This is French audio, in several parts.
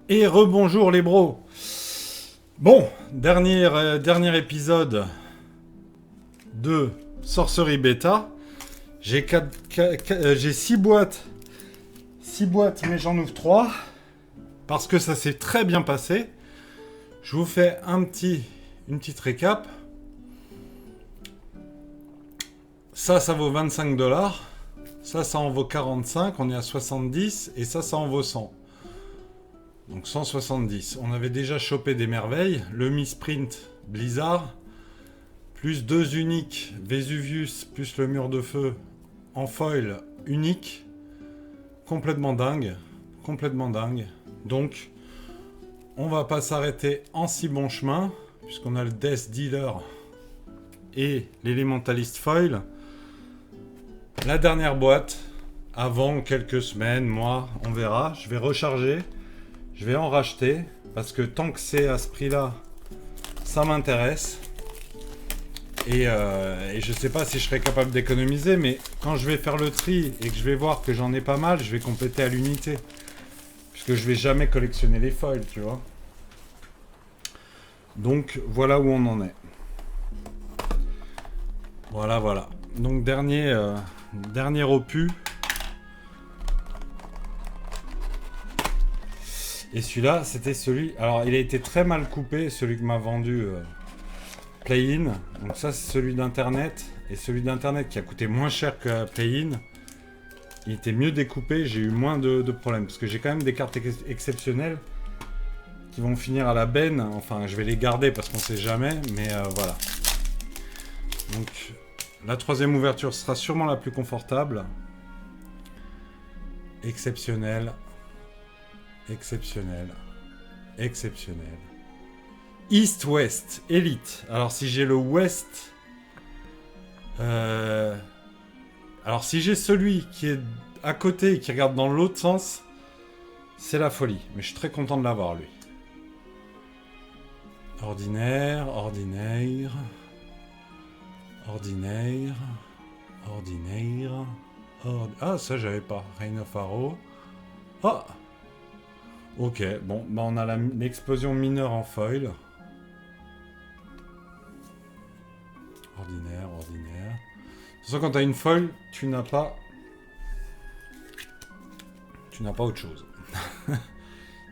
Et rebonjour les bros. Bon, dernier épisode de Sorcery Beta. J'ai 6 boîtes. 6 boîtes, mais j'en ouvre 3. Parce que ça s'est très bien passé. Je vous fais une petite récap. Ça vaut 25 $. Ça en vaut 45. On est à 70. Et ça en vaut 100. Donc 170. On avait déjà chopé des merveilles. Le Mi-Sprint Blizzard. Plus 2 uniques Vesuvius. Plus le mur de feu en foil unique. Complètement dingue. Complètement dingue. Donc, on va pas s'arrêter en si bon chemin. Puisqu'on a le Death Dealer et l'Elementalist Foil. La dernière boîte. Avant quelques semaines, mois, on verra. Je vais recharger. Je vais en racheter, parce que tant que c'est à ce prix-là, ça m'intéresse. Et je sais pas si je serai capable d'économiser, mais quand je vais faire le tri et que je vais voir que j'en ai pas mal, je vais compléter à l'unité. Puisque je vais jamais collectionner les foils, tu vois. Donc voilà où on en est. Voilà. Donc dernier opus. Et celui-là, c'était celui... Alors, il a été très mal coupé, celui que m'a vendu Play-in. Donc ça, c'est celui d'Internet. Et celui d'Internet qui a coûté moins cher que Play-in. Il était mieux découpé, j'ai eu moins de problèmes. Parce que j'ai quand même des cartes exceptionnelles qui vont finir à la benne. Enfin, je vais les garder parce qu'on sait jamais. Mais voilà. Donc, la troisième ouverture sera sûrement la plus confortable. Exceptionnel. East-West, Elite. Alors si j'ai le West... Alors si j'ai celui qui est à côté et qui regarde dans l'autre sens, c'est la folie. Mais je suis très content de l'avoir, lui. Ordinaire. Ah, ça j'avais pas. Reign of Arrow. Ah. Ok, bon, bah on a l'explosion mineure en foil. Ordinaire. De toute façon, quand t'as une foil, tu n'as pas autre chose.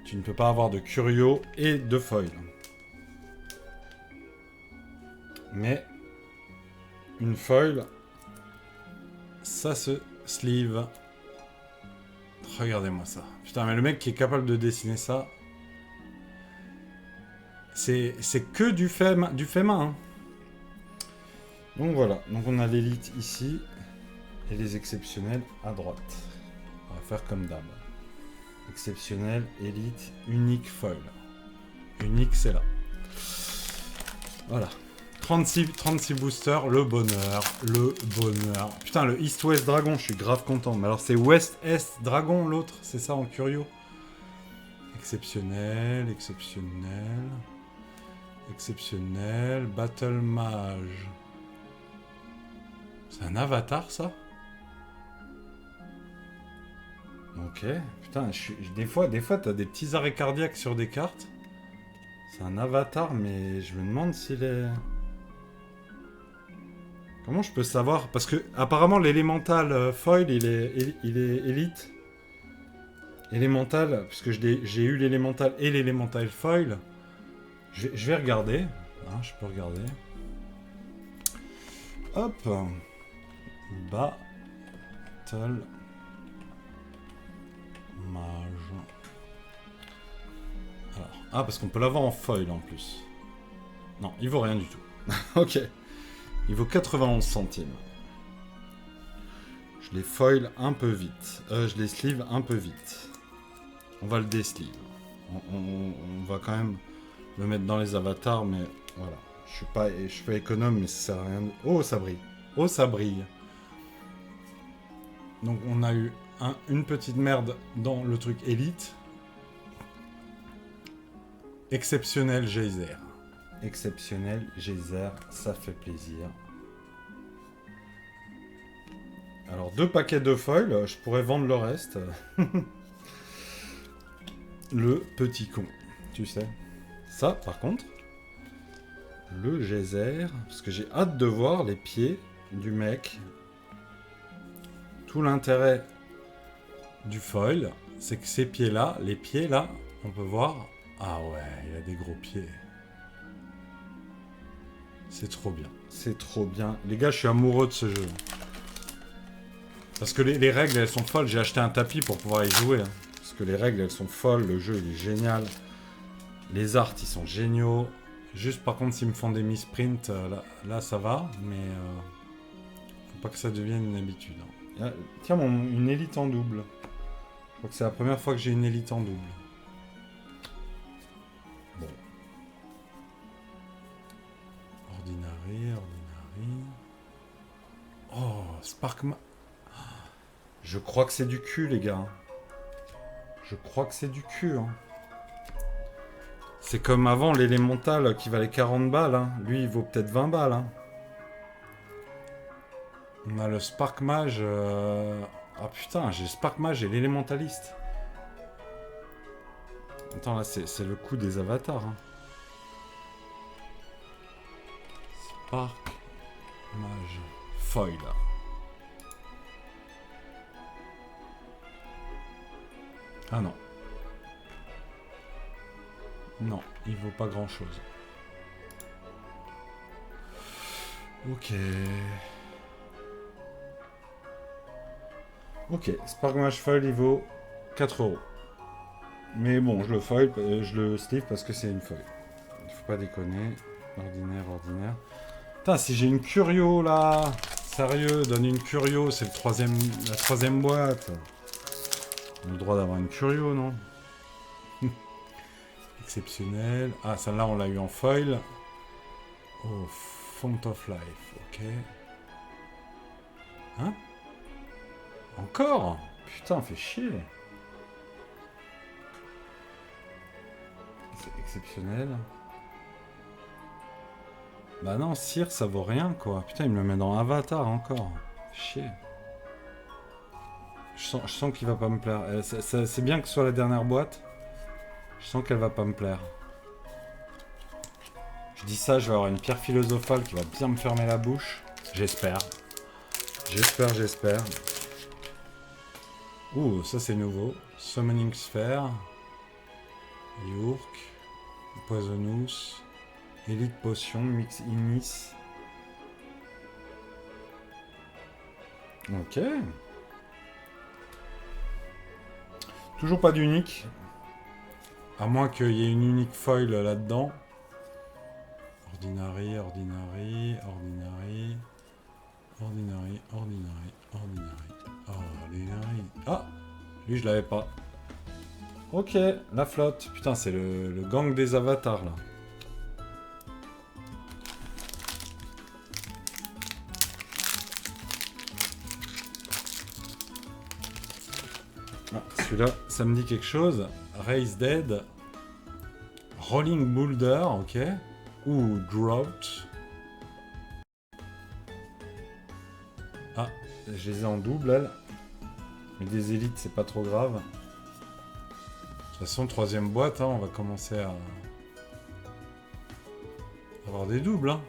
Tu ne peux pas avoir de curio et de foil. Mais une foil, ça se sleeve. Regardez-moi ça. Putain, mais le mec qui est capable de dessiner ça, c'est que du fait main. Hein. Donc voilà. Donc on a l'élite ici et les exceptionnels à droite. On va faire comme d'hab. Exceptionnel, élite, unique, foil. Unique, c'est là. Voilà. 36 boosters, le bonheur. Putain, le East-West Dragon, je suis grave content. Mais alors, c'est West-Est Dragon, l'autre, c'est ça en curio. Exceptionnel. Battle Mage. C'est un avatar, ça? Ok. Putain, des fois, t'as des petits arrêts cardiaques sur des cartes. C'est un avatar, mais je me demande s'il est... Comment je peux savoir? Parce que apparemment l'élémental foil il est élite. Élémental, puisque j'ai eu l'élémental et l'élémental foil. Je vais regarder. Hein, je peux regarder. Hop. Battle Mage. Alors, parce qu'on peut l'avoir en foil en plus. Non, il vaut rien du tout. Ok. Il vaut 91 centimes. Je les foil un peu vite. Je les sleeve un peu vite. On va le désleeve. On va quand même le mettre dans les avatars, mais voilà. Je suis pas économe, mais ça sert à rien. Oh, ça brille. Donc on a eu une petite merde dans le truc élite. Exceptionnel geyser. Ça fait plaisir. Alors 2 paquets de foil, je pourrais vendre le reste. Le petit con, tu sais. Ça, par contre, le geyser, parce que j'ai hâte de voir les pieds du mec. Tout l'intérêt du foil, c'est que ces pieds-là, les pieds là, on peut voir. Ah ouais, il a des gros pieds. C'est trop bien. C'est trop bien. Les gars, je suis amoureux de ce jeu. Parce que les règles, elles sont folles. J'ai acheté un tapis pour pouvoir y jouer. Hein. Parce que les règles, elles sont folles. Le jeu, il est génial. Les arts, ils sont géniaux. Juste, par contre, s'ils me font des misprints, là, ça va. Mais faut pas que ça devienne une habitude. Hein. Tiens, une élite en double. Je crois que c'est la première fois que j'ai une élite en double. Bon. Ordinary. Oh, Sparkman. Je crois que c'est du cul, les gars. Je crois que c'est du cul. Hein. C'est comme avant l'élémental qui valait 40 balles. Hein. Lui, il vaut peut-être 20 balles. Hein. On a le Spark Mage. Ah putain, j'ai le Spark Mage et l'élémentaliste. Attends, là, c'est le coup des avatars. Hein. Spark Mage. Foil. Ah non. Non, il vaut pas grand chose. Ok. Ok, Spark Mage Foil, il vaut 4 euros. Mais bon, je le sleeve parce que c'est une feuille. Il faut pas déconner. Ordinaire. Putain, si j'ai une Curio là. Sérieux, donne une Curio, c'est la troisième boîte. On a le droit d'avoir une Curio, non? Exceptionnel. Ah, celle-là, on l'a eu en foil. Oh, Font of Life, ok. Hein? Encore? Putain, fait chier. C'est exceptionnel. Bah non, Cire, ça vaut rien, quoi. Putain, il me le met dans Avatar encore. Chier. Je sens qu'il va pas me plaire. C'est bien que ce soit la dernière boîte. Je sens qu'elle va pas me plaire. Je dis ça, je vais avoir une pierre philosophale qui va bien me fermer la bouche. J'espère. J'espère. Ouh, ça c'est nouveau. Summoning Sphere. Yurk. Poisonous. Elite Potion. Mix Inis. Ok. Toujours pas d'unique. À moins qu'il y ait une unique foil là-dedans. Ordinary. Ah, lui je l'avais pas. Ok, la flotte. Putain, c'est le gang des avatars là. Ah, celui-là, ça me dit quelque chose. Raise Dead. Rolling Boulder, ok. Ou Drought. Ah, je les ai en double, elles. Mais des élites, c'est pas trop grave. De toute façon, troisième boîte, hein, on va commencer à avoir des doubles. Hein.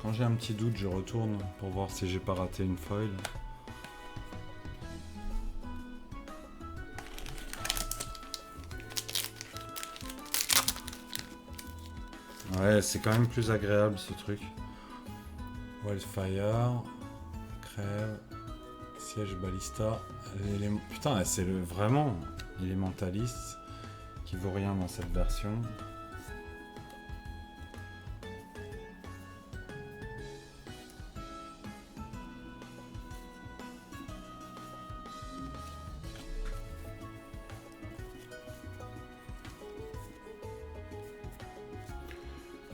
Quand j'ai un petit doute, je retourne pour voir si j'ai pas raté une foil. Ouais, c'est quand même plus agréable ce truc. Wildfire, Crève, Siège Ballista. Putain, c'est vraiment l'élémentaliste qui vaut rien dans cette version.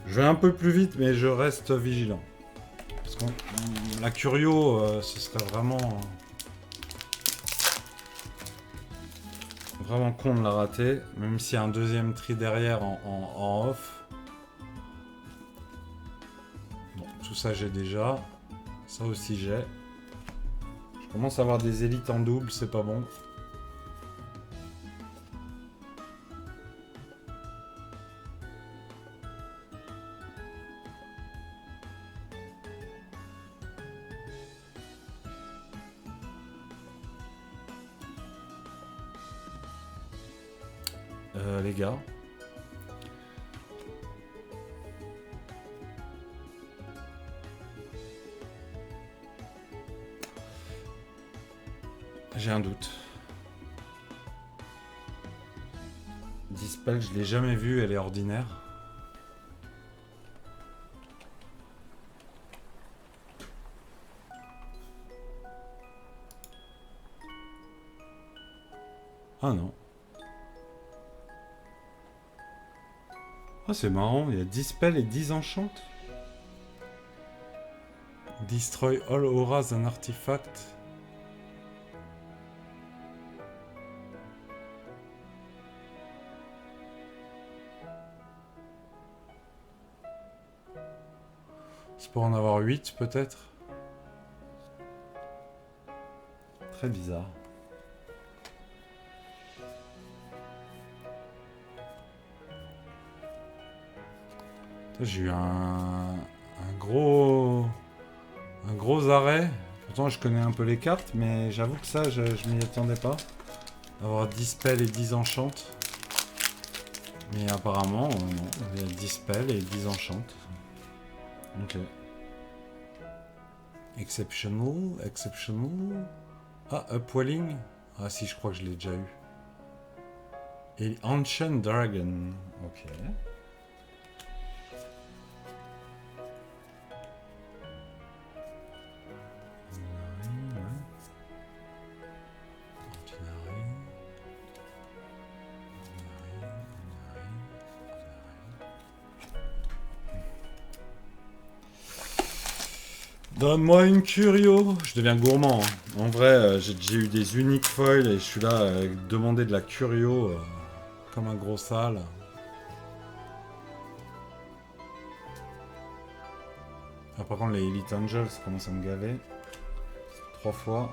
Je vais un peu plus vite, mais je reste vigilant. Parce que la Curio, ce serait vraiment con de la rater, même s'il y a un deuxième tri derrière en off. Bon, tout ça j'ai déjà. Ça aussi j'ai. Je commence à avoir des élites en double, c'est pas bon. Les gars. J'ai un doute. Dispel, je l'ai jamais vue, elle est ordinaire. Ah non. Ah c'est marrant, il y a 10 spells et 10 enchantes. Destroy all auras and artifacts. C'est pour en avoir 8 peut-être. Très bizarre. J'ai eu un gros arrêt. Pourtant je connais un peu les cartes, mais j'avoue que ça je m'y attendais pas. Avoir 10 spells et 10 enchantes. Mais apparemment, non. Il y a 10 spells et 10 enchantes. Ok. Exceptional. Ah, Upwelling. Ah si, je crois que je l'ai déjà eu. Et Ancient Dragon. Ok. Donne-moi une curio. Je deviens gourmand. Hein. En vrai, j'ai eu des uniques foils et je suis là à demander de la curio comme un gros sale. Ah, par contre, les Elite Angels commencent à me gaver. 3 fois.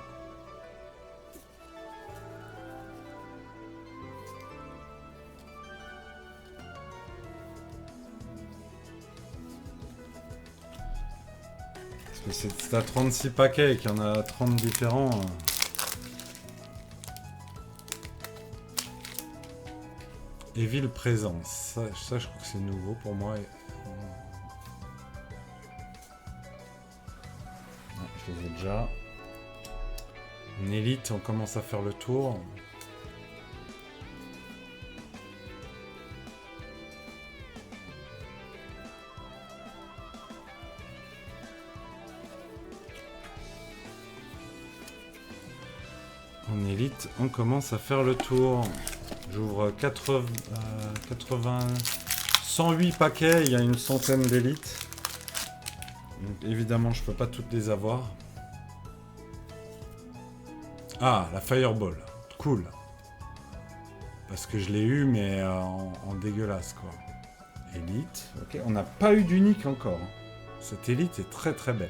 C'est à 36 paquets et qu'il y en a 30 différents. Evil Présence. Ça, je crois que c'est nouveau pour moi. Je les ai déjà. Une élite, on commence à faire le tour. En élite, on commence à faire le tour. J'ouvre 108 paquets, il y a une centaine d'élites. Donc évidemment, je peux pas toutes les avoir. Ah, la Fireball. Cool. Parce que je l'ai eu, mais en dégueulasse, quoi. Élite. Ok, on n'a pas eu d'unique encore. Cette élite est très très belle.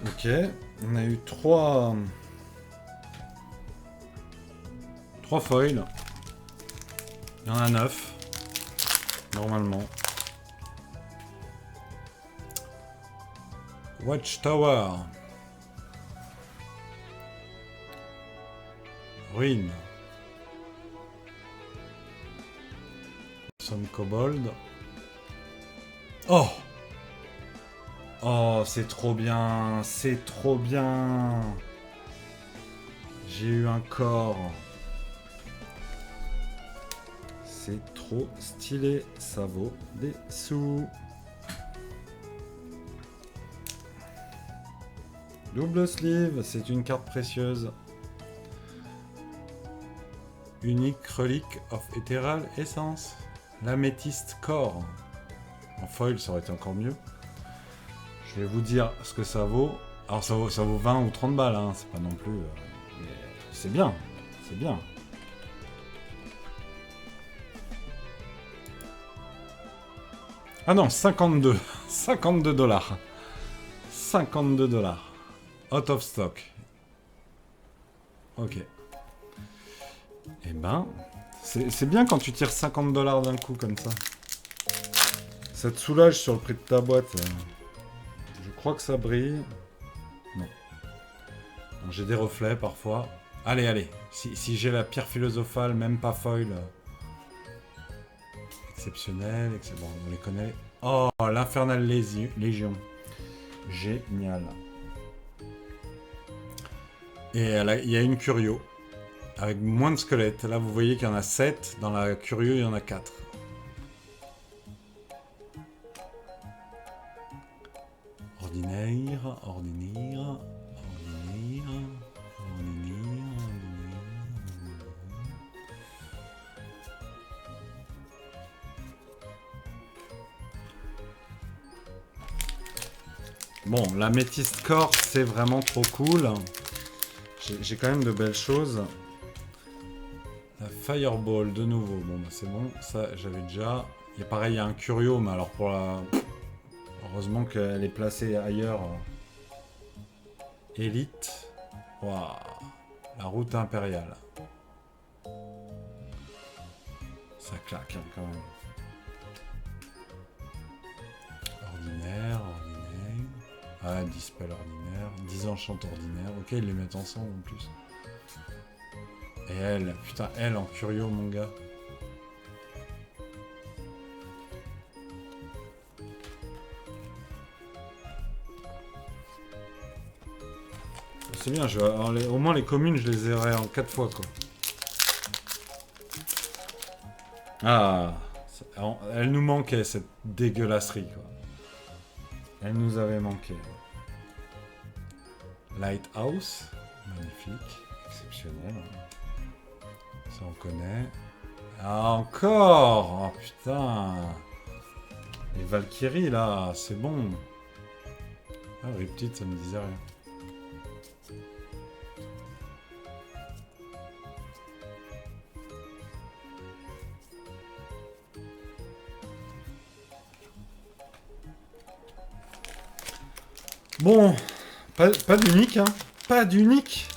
Ok, on a eu 3 foils. Il y en a 9, normalement. Watchtower. Ruine. Some Kobold. Oh! Oh, c'est trop bien, c'est trop bien. J'ai eu un corps. C'est trop stylé, ça vaut des sous. Double sleeve, c'est une carte précieuse. Unique relique of Ethereal Essence. L'améthyste corps. En foil, ça aurait été encore mieux. Je vais vous dire ce que ça vaut. Alors ça vaut 20 ou 30 balles, hein. C'est pas non plus... mais c'est bien, c'est bien. Ah non, 52. 52 dollars. 52 dollars. Out of stock. Ok. Eh ben, c'est bien quand tu tires 50 dollars d'un coup comme ça. Ça te soulage sur le prix de ta boîte. Je crois que ça brille. Non. J'ai des reflets parfois. Allez, allez. Si j'ai la pierre philosophale, même pas foil. Exceptionnel, bon, on les connaît. Oh, l'Infernal Légion. Génial. Et il y a une Curio. Avec moins de squelettes. Là, vous voyez qu'il y en a 7. Dans la Curio, il y en a 4. Ordinaire, ordinaire, ordinaire, ordinaire. Bon, la Métiste Corps, c'est vraiment trop cool. J'ai quand même de belles choses. La Fireball, de nouveau. Bon, bah c'est bon. Ça, j'avais déjà. Et pareil, il y a un Curio, mais alors pour la... Heureusement qu'elle est placée ailleurs. Élite. Waouh. La route impériale. Ça claque, hein, quand même. Ordinaire, ordinaire. Ah, Dispel ordinaire. 10 enchantes ordinaires. Ok, ils les mettent ensemble en plus. Et elle, putain, elle en Curio, mon gars. C'est bien, au moins les communes, je les aurai en 4 fois, quoi. Ah, elle nous manquait, cette dégueulasserie, quoi. Elle nous avait manqué. Lighthouse, magnifique, exceptionnel. Ça, on connaît. Ah, encore! Oh, putain! Les Valkyries, là, c'est bon. Ah, Riptide, ça me disait rien. Bon, pas d'unique, hein. Pas d'unique.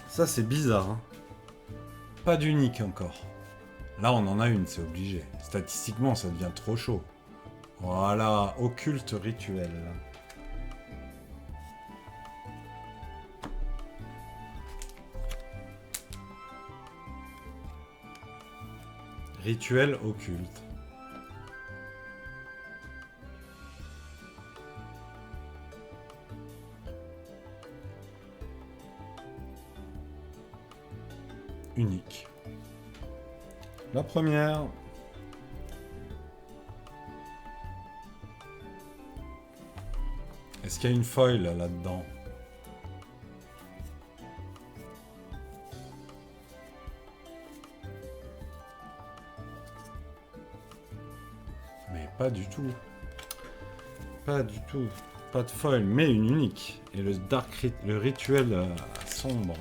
Ça, c'est bizarre, hein. Pas d'unique encore. Là, on en a une, c'est obligé. Statistiquement, ça devient trop chaud. Voilà, occulte rituel. Rituel occulte. Unique. La première. Est-ce qu'il y a une foil là-dedans? Mais pas du tout. Pas du tout. Pas de foil, mais une unique. Et le rituel sombre.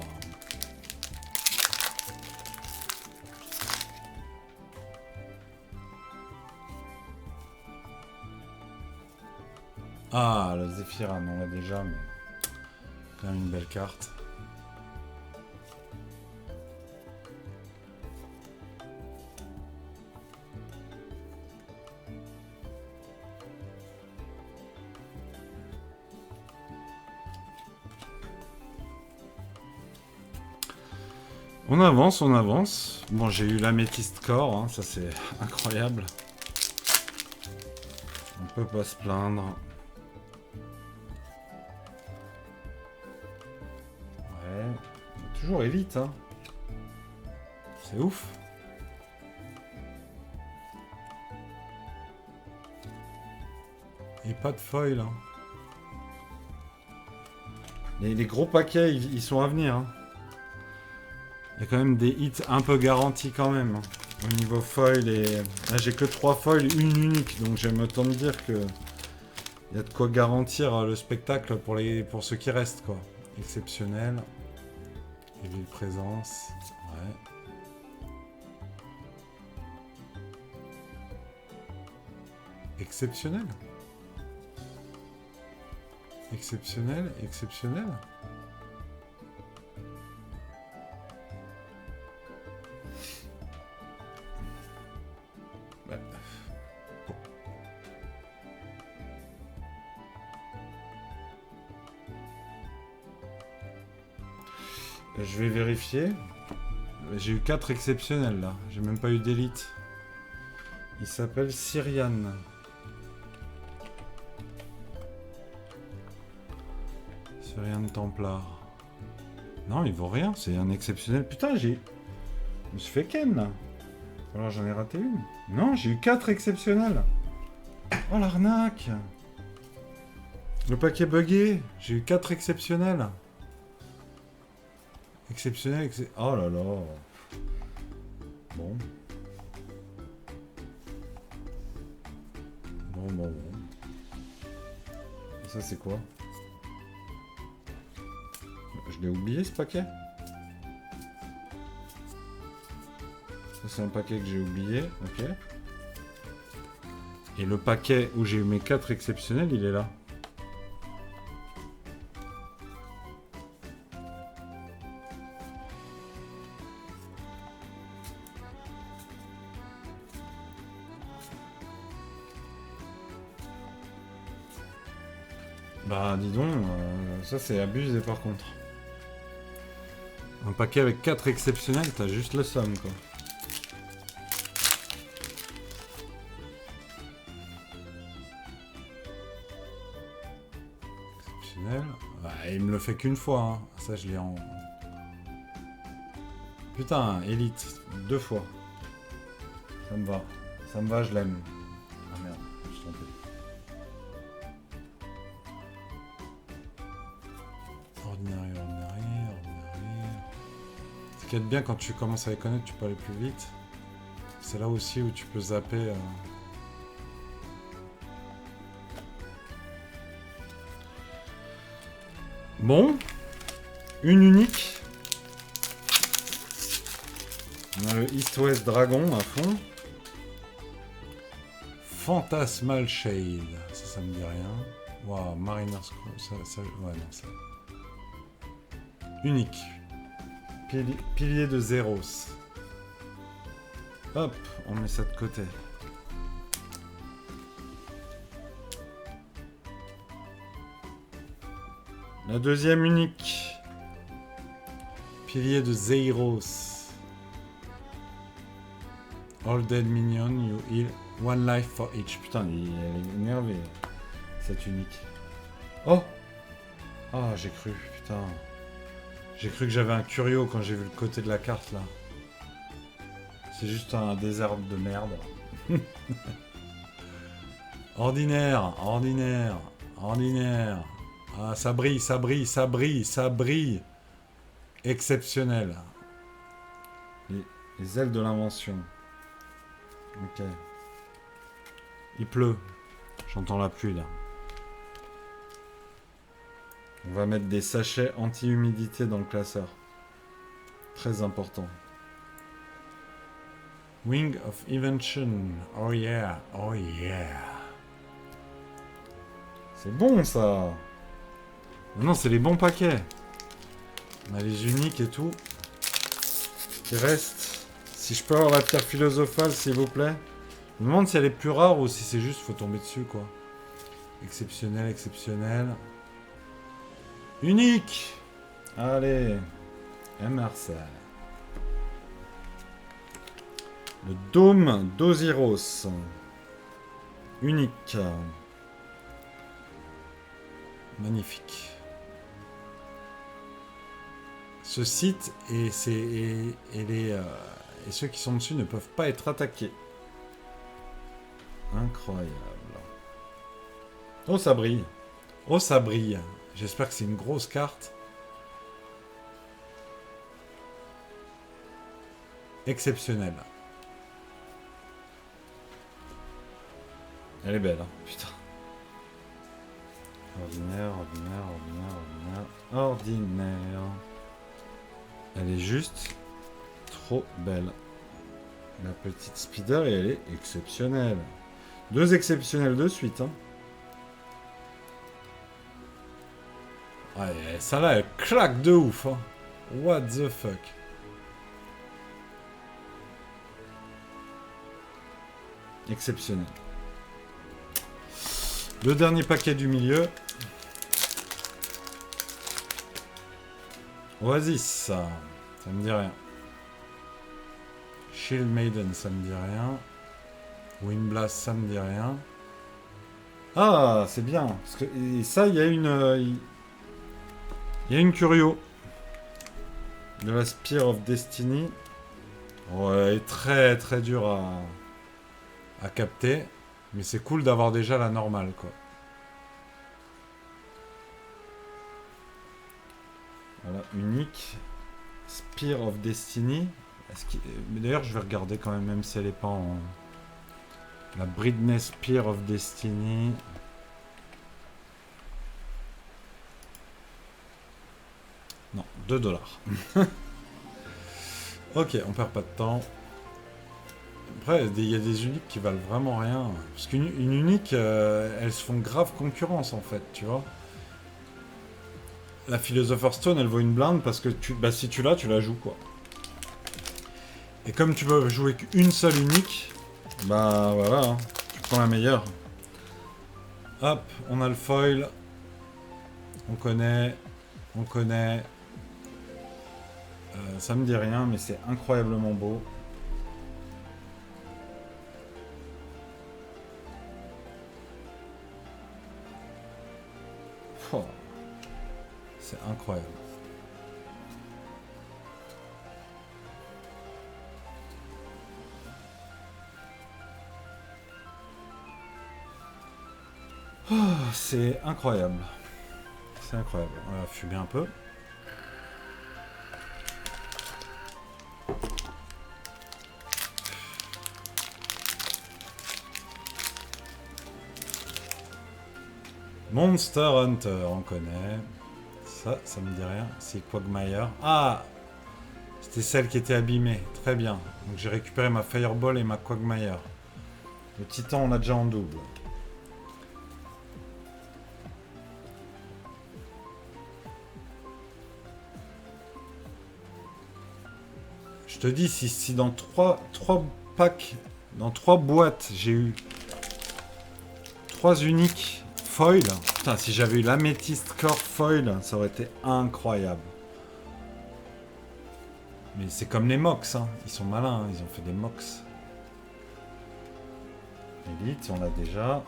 Ah, le Zéphiran, on l'a déjà, mais quand même une belle carte. On avance, on avance. Bon, j'ai eu l'améthyste corps, hein, ça c'est incroyable. On peut pas se plaindre. Toujours élite, hein. C'est ouf. Et pas de foil, hein. Les gros paquets, ils sont à venir, hein. Il y a quand même des hits un peu garantis quand même. Au niveau foil et... Là, j'ai que 3 foils, une unique. Donc j'aime autant me dire que... Il y a de quoi garantir le spectacle pour ceux qui restent, quoi. Exceptionnel. Et ville présence. Ouais. Exceptionnel. Exceptionnel, exceptionnel. Ouais. Je vais vérifier. J'ai eu 4 exceptionnels là. J'ai même pas eu d'élite. Il s'appelle Syrian. Syrian Templar. Non, il vaut rien. C'est un exceptionnel. Putain, je me suis fait ken là. Alors j'en ai raté une. Non, j'ai eu 4 exceptionnels. Oh l'arnaque. Le paquet buggé. J'ai eu 4 exceptionnels. Exceptionnel, oh là là. Bon. Bon. Et ça c'est quoi? Je l'ai oublié ce paquet. Ça c'est un paquet que j'ai oublié, ok. Et le paquet où j'ai eu mes 4 exceptionnels, il est là. Bah dis donc, ça c'est abusé par contre. Un paquet avec 4 exceptionnels, t'as juste le somme quoi. Exceptionnel. Bah, il me le fait qu'une fois, hein. Ça je l'ai en... Putain, élite, 2 fois. Ça me va, je l'aime. Ah merde, je suis trompé. Ordinary. Ce qui est bien quand tu commences à les connaître, tu peux aller plus vite. C'est là aussi où tu peux zapper. Bon, une unique. On a le East-West Dragon à fond. Phantasmal Shade, ça me dit rien. Waouh, Mariner's Scroll, ça, ouais, non, ça. Unique. Pilier de Zéros. Hop, on met ça de côté. La deuxième unique. Pilier de Zéros. All dead minion, you heal one life for each. Putain, elle est énervée, cette unique. Oh! Ah, j'ai cru, putain. J'ai cru que j'avais un curio quand j'ai vu le côté de la carte, là. C'est juste un désert de merde. Ordinaire. Ah, ça brille. Exceptionnel. Les ailes de l'invention. Ok. Il pleut. J'entends la pluie là. On va mettre des sachets anti-humidité dans le classeur. Très important. Wing of Invention. Oh yeah. C'est bon ça. Non, c'est les bons paquets. On a les uniques et tout. Qui restent. Si je peux avoir la pierre philosophale, s'il vous plaît. Je me demande si elle est plus rare ou si c'est juste faut tomber dessus, quoi. Exceptionnel. Unique. Allez. Emerson. Le dôme d'Oziros. Unique. Magnifique. Ce site et ceux qui sont dessus ne peuvent pas être attaqués. Incroyable. Oh, ça brille. J'espère que c'est une grosse carte. Exceptionnelle. Elle est belle, hein. Putain. Ordinaire, ordinaire, ordinaire, ordinaire, ordinaire. Elle est juste trop belle. La petite Speeder, et elle est exceptionnelle. 2 exceptionnels de suite, hein. Ouais, ça là, elle claque de ouf, hein. What the fuck. Exceptionnel. Le dernier paquet du milieu. Oasis, ça me dit rien. Shield Maiden, ça me dit rien. Windblast, ça me dit rien. Ah, c'est bien. Parce que, et ça, il y a une... il y a une curio. De la Spear of Destiny. Ouais, elle est très très dure à capter. Mais c'est cool d'avoir déjà la normale, quoi. Voilà, unique. Spear of Destiny. Mais d'ailleurs, je vais regarder quand même, même si elle n'est pas en... La Britney Spear of Destiny. Non, 2$. Ok, on perd pas de temps. Après, il y a des uniques qui valent vraiment rien. Parce qu'une unique, elles se font grave concurrence, en fait, tu vois. La Philosopher's Stone, elle vaut une blinde parce que si tu l'as, tu la joues, quoi. Et comme tu peux jouer qu'une seule unique, bah voilà, hein, tu prends la meilleure. Hop, on a le foil. On connaît. On connaît. Ça me dit rien, mais c'est incroyablement beau. Oh, c'est incroyable. Oh, c'est incroyable. C'est incroyable. On va fumer un peu. Monster Hunter, on connaît. Ça me dit rien. C'est Quagmire. Ah, c'était celle qui était abîmée. Très bien. Donc j'ai récupéré ma Fireball et ma Quagmire. Le Titan, on l'a déjà en double. Je te dis, si dans 3 packs, dans 3 boîtes, j'ai eu 3 uniques foil. Putain, si j'avais eu l'Amethyst Core foil, ça aurait été incroyable. Mais c'est comme les Mox, hein. Ils sont malins, hein. Ils ont fait des Mox. Elite, on l'a déjà.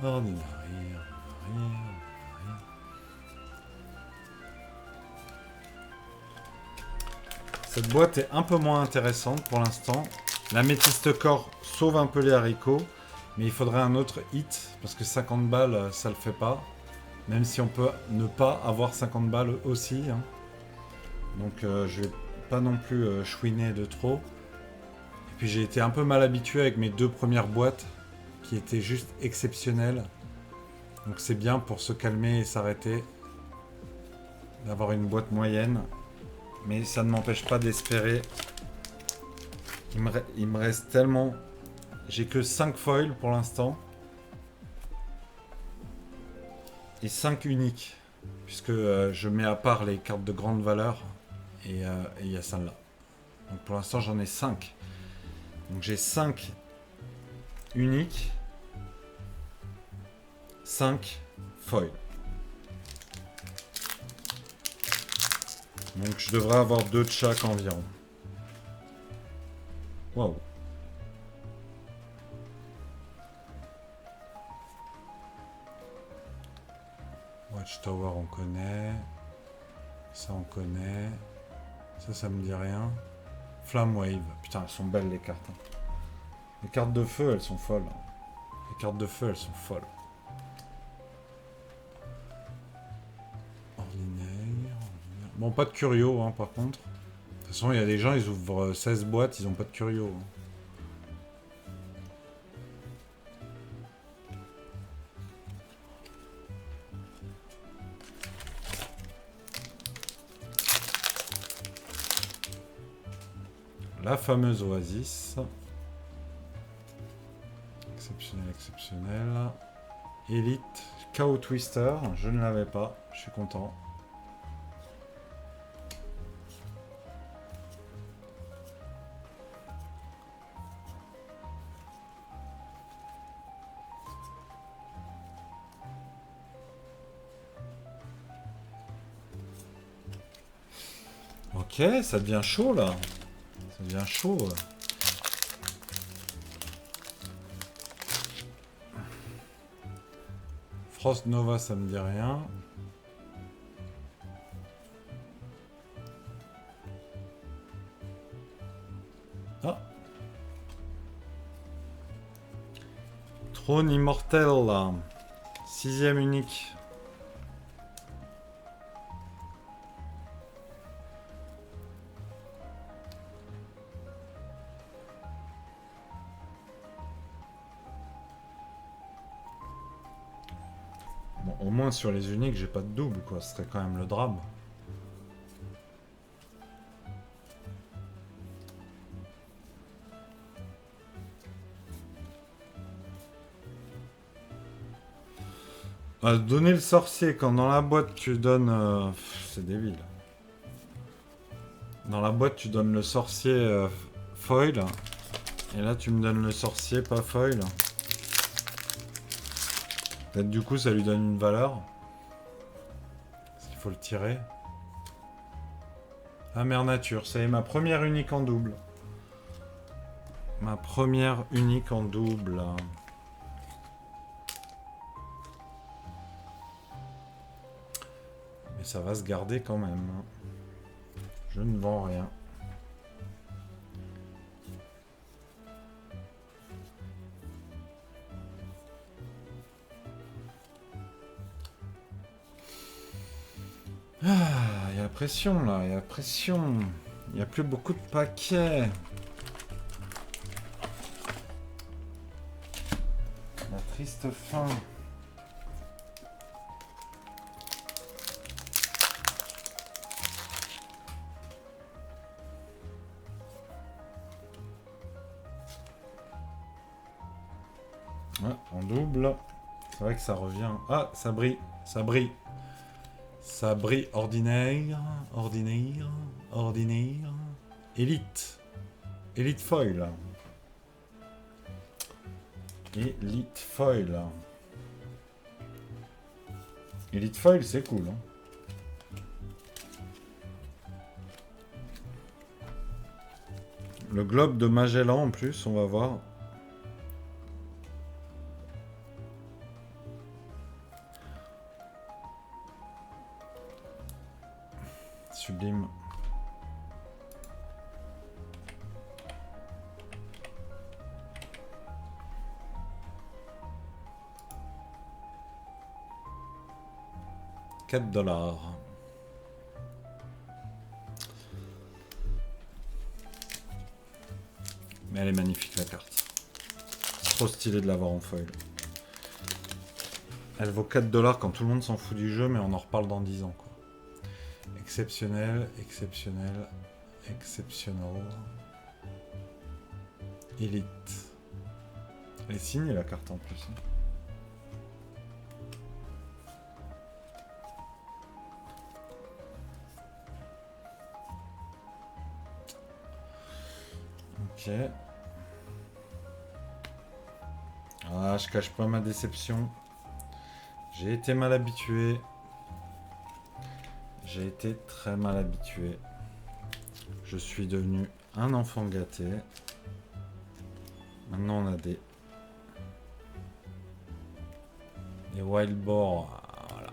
Ordinary. Cette boîte est un peu moins intéressante pour l'instant. La Métiste Core sauve un peu les haricots. Mais il faudrait un autre hit. Parce que 50 balles, ça le fait pas. Même si on peut ne pas avoir 50 balles aussi. Hein. Donc je vais pas non plus chouiner de trop. Et puis j'ai été un peu mal habitué avec mes 2 premières boîtes. Qui étaient juste exceptionnelles. Donc c'est bien pour se calmer et s'arrêter. D'avoir une boîte moyenne. Mais ça ne m'empêche pas d'espérer. Il me reste tellement... J'ai que 5 foils pour l'instant. Et 5 uniques. Puisque je mets à part les cartes de grande valeur. Et il y a celle-là. Donc pour l'instant j'en ai 5. Donc j'ai 5 uniques. 5 foils. Donc je devrais avoir 2 de chaque environ. Waouh. Watchtower on connaît. Ça on connaît. Ça me dit rien. Flame Wave. Putain, elles sont belles les cartes. Hein. Les cartes de feu, elles sont folles. Les cartes de feu, elles sont folles. Ordinaire. Bon, pas de curio, hein, par contre. De toute façon, il y a des gens, ils ouvrent 16 boîtes, ils ont pas de curio. La fameuse Oasis. Exceptionnel, exceptionnel. Elite, Chaos Twister, je ne l'avais pas, je suis content. Ok, ça devient chaud là. Ça devient chaud. Là. Frost Nova, ça me dit rien. Ah. Trône immortel là. 6ème unique. Bon, au moins sur les uniques, j'ai pas de double quoi. Ce serait quand même le drame. Donner le sorcier quand dans la boîte tu donnes... c'est débile. Dans la boîte tu donnes le sorcier foil. Et là tu me donnes le sorcier pas foil. Peut-être du coup ça lui donne une valeur. Parce qu'il faut le tirer. Ah mère nature, c'est ma première unique en double. Ma première unique en double. Mais ça va se garder quand même. Je ne vends rien. Ah, il y a la pression là, il y a la pression. Il n'y a plus beaucoup de paquets. La triste fin. Ouais, en double. C'est vrai que ça revient. Ah, ça brille, ça brille. Ça brille ordinaire, ordinaire, ordinaire. Élite. Élite foil. Élite foil. Élite foil, c'est cool. Hein. Le globe de Magellan en plus, on va voir. Sublime. $4. Mais elle est magnifique la carte. C'est trop stylé de l'avoir en foil. Elle vaut $4 quand tout le monde s'en fout du jeu, mais on en reparle dans 10 ans. Quoi. Exceptionnel, exceptionnel, exceptionnel. Élite. Elle est signée la carte en plus. Ok. Ah, je cache pas ma déception. J'ai été mal habitué. J'ai été très mal habitué. Je suis devenu un enfant gâté. Maintenant on a des wild boar. Voilà.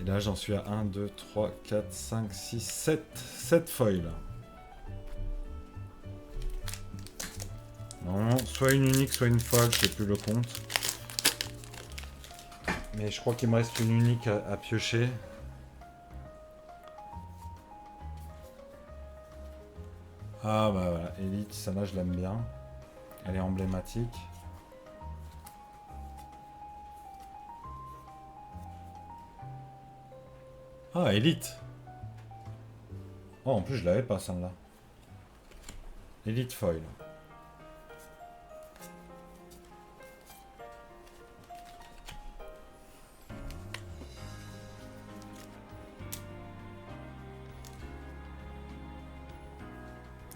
Et là j'en suis à 1, 2, 3, 4, 5, 6, 7. 7 foils. Non, soit une unique, soit une folle, je sais plus le compte. Mais je crois qu'il me reste une unique à piocher. Ah bah voilà, Elite, celle-là je l'aime bien. Elle est emblématique. Ah, Elite. Oh, en plus je l'avais pas celle-là. Elite Foil.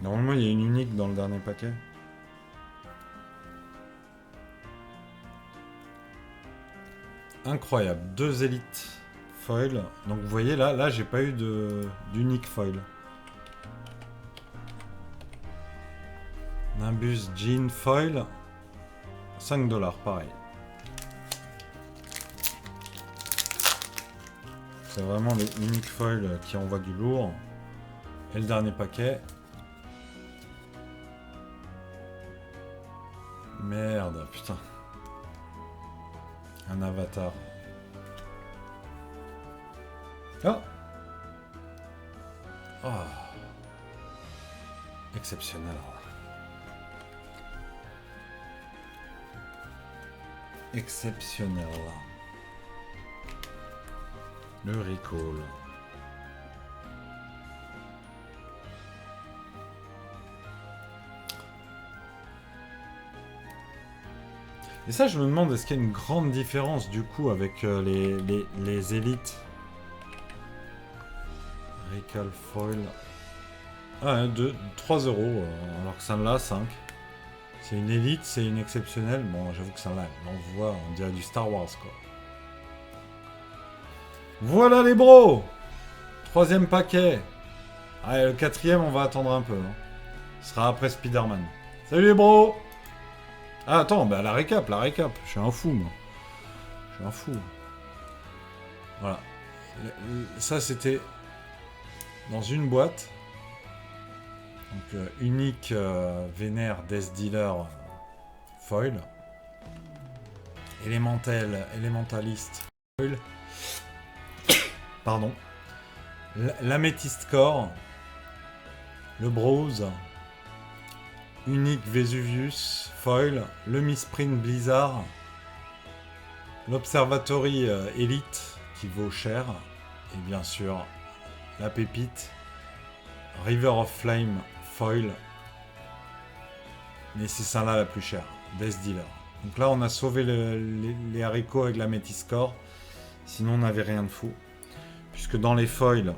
Normalement il y a une unique dans le dernier paquet. Incroyable, 2 élites foil. Donc vous voyez là j'ai pas eu d'unique foil. Nimbus Jean foil, 5$, pareil. C'est vraiment les uniques foils qui envoient du lourd. Et le dernier paquet. Merde, putain. Un avatar. Ah. Oh. Exceptionnel. Exceptionnel. Le recall. Et ça, je me demande, est-ce qu'il y a une grande différence du coup avec les élites? Recall foil. Ah, 3€, alors que celle-là, 5. C'est une élite, c'est une exceptionnelle. Bon, j'avoue que celle-là, on voit, on dirait du Star Wars, quoi. Voilà les bros! 3e paquet. Allez, le 4e, on va attendre un peu. Hein. Ce sera après Spider-Man. Salut les bros! Ah, attends, bah la récap. Je suis un fou, moi. Je suis un fou. Voilà. Ça, c'était dans une boîte. Donc, unique Vénère Death Dealer foil. Elementalist foil. Pardon. L'Amethyst Core. Le Brose. Unique Vesuvius foil. Le Misprint Blizzard. L'Observatory Elite qui vaut cher. Et bien sûr, la pépite. River of Flame foil. Mais c'est celle-là la plus chère. Death Dealer. Donc là, on a sauvé les haricots avec la Métis Core. Sinon, on n'avait rien de fou. Puisque dans les foils,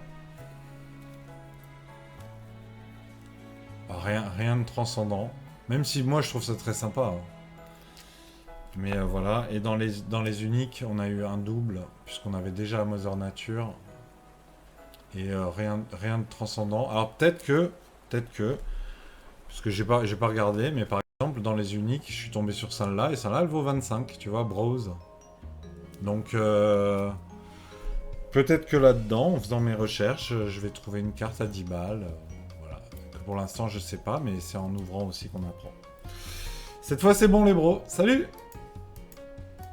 rien de transcendant. Même si moi, je trouve ça très sympa. Hein. Mais voilà. Et dans les uniques, on a eu un double. Puisqu'on avait déjà Mother Nature. Et rien de transcendant. Alors peut-être que, parce que j'ai pas regardé, mais par exemple dans les uniques, je suis tombé sur celle-là et celle-là elle vaut 25, tu vois, Brose. Donc peut-être que là-dedans, en faisant mes recherches, je vais trouver une carte à 10 balles. Voilà. Pour l'instant, je sais pas, mais c'est en ouvrant aussi qu'on apprend. Cette fois, c'est bon les bros. Salut!